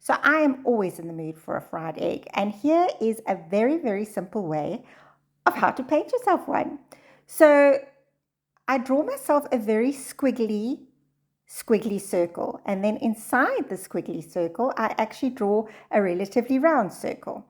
So I am always in the mood for a fried egg. And here is a very, very simple way of how to paint yourself one. So I draw myself a very squiggly circle. And then inside the squiggly circle, I actually draw a relatively round circle.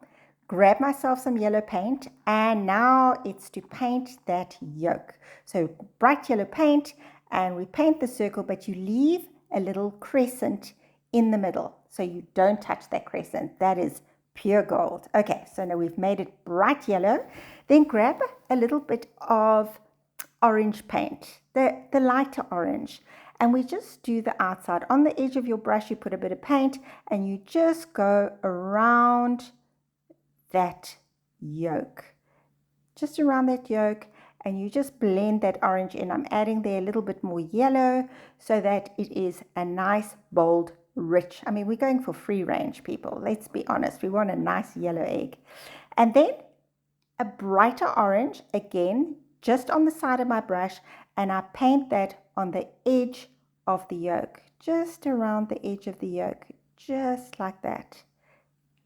Grab myself some yellow paint, and now it's to paint that yoke. So bright yellow paint, and we paint the circle, but you leave a little crescent in the middle. So you don't touch that crescent. That is pure gold. Okay, so now we've made it bright yellow. Then grab a little bit of orange paint, the lighter orange, and we just do the outside. On the edge of your brush, you put a bit of paint and you just go around that yoke, just around that yoke, and you just blend that orange in. I'm adding there a little bit more yellow so that it is a nice, bold, rich. I mean, we're going for free range, people. Let's be honest. We want a nice yellow egg. And then a brighter orange, again, just on the side of my brush, and I paint that on the edge of the yolk, just around the edge of the yolk, just like that.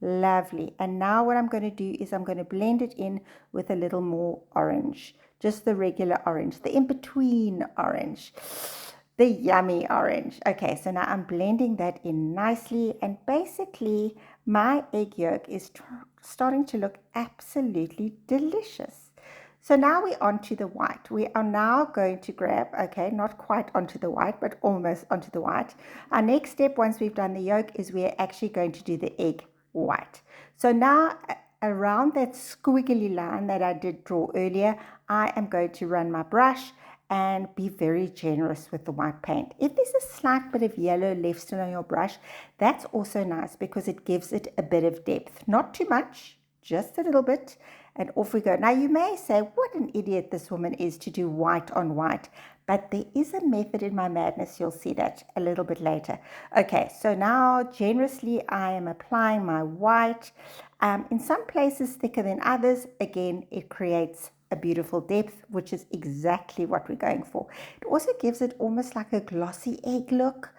Lovely. And now what I'm going to do is I'm going to blend it in with a little more orange, just the regular orange, the in-between orange, the yummy orange. Okay, so now I'm blending that in nicely, and basically my egg yolk is starting to look absolutely delicious. So now we're onto the white. We are now going to grab, okay, not quite onto the white, but almost onto the white. Our next step, once we've done the yolk, is we're actually going to do the egg white. So now around that squiggly line that I did draw earlier, I am going to run my brush and be very generous with the white paint. If there's a slight bit of yellow left still on your brush, that's also nice because it gives it a bit of depth. Not too much, just a little bit, and off we go. Now you may say, what an idiot this woman is to do white on white, but there is a method in my madness. You'll see that a little bit later. Okay, so now generously I am applying my white. In some places thicker than others. Again, it creates a beautiful depth, which is exactly what we're going for. It also gives it almost like a glossy egg look.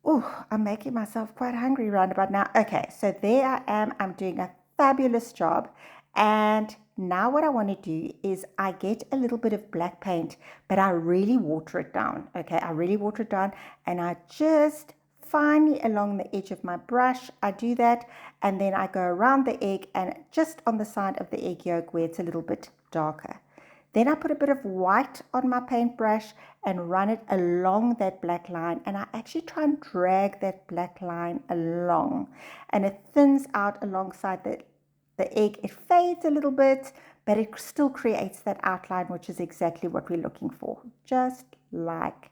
Oh, I'm making myself quite hungry right about now. Okay, so there I am. I'm doing a fabulous job. And now what I want to do is I get a little bit of black paint, but I really water it down. Okay, I really water it down, and I just finely along the edge of my brush, I do that, and then I go around the egg and just on the side of the egg yolk where it's a little bit darker. Then I put a bit of white on my paintbrush and run it along that black line, and I actually try and drag that black line along, and it thins out alongside the egg. It fades a little bit, but it still creates that outline, which is exactly what we're looking for, just like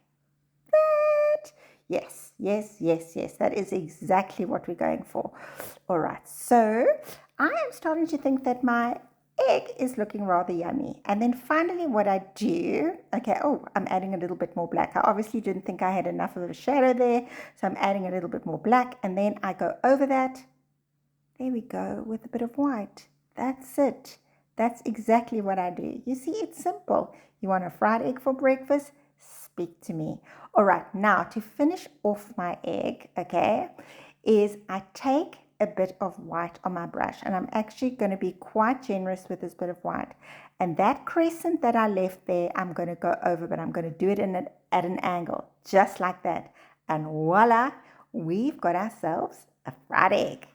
that. Yes, yes, yes, yes, that is exactly what we're going for. All right, so I am starting to think that my egg is looking rather yummy. And then finally what I do, okay, oh, I'm adding a little bit more black. I obviously didn't think I had enough of a shadow there, so I'm adding a little bit more black, and then I go over that. There we go, with a bit of white. That's it. That's exactly what I do. You see, it's simple. You want a fried egg for breakfast? Speak to me. All right, now to finish off my egg, okay, is I take a bit of white on my brush, and I'm actually going to be quite generous with this bit of white. And that crescent that I left there, I'm going to go over, but I'm going to do it at an angle, just like that. And voila, we've got ourselves a fried egg.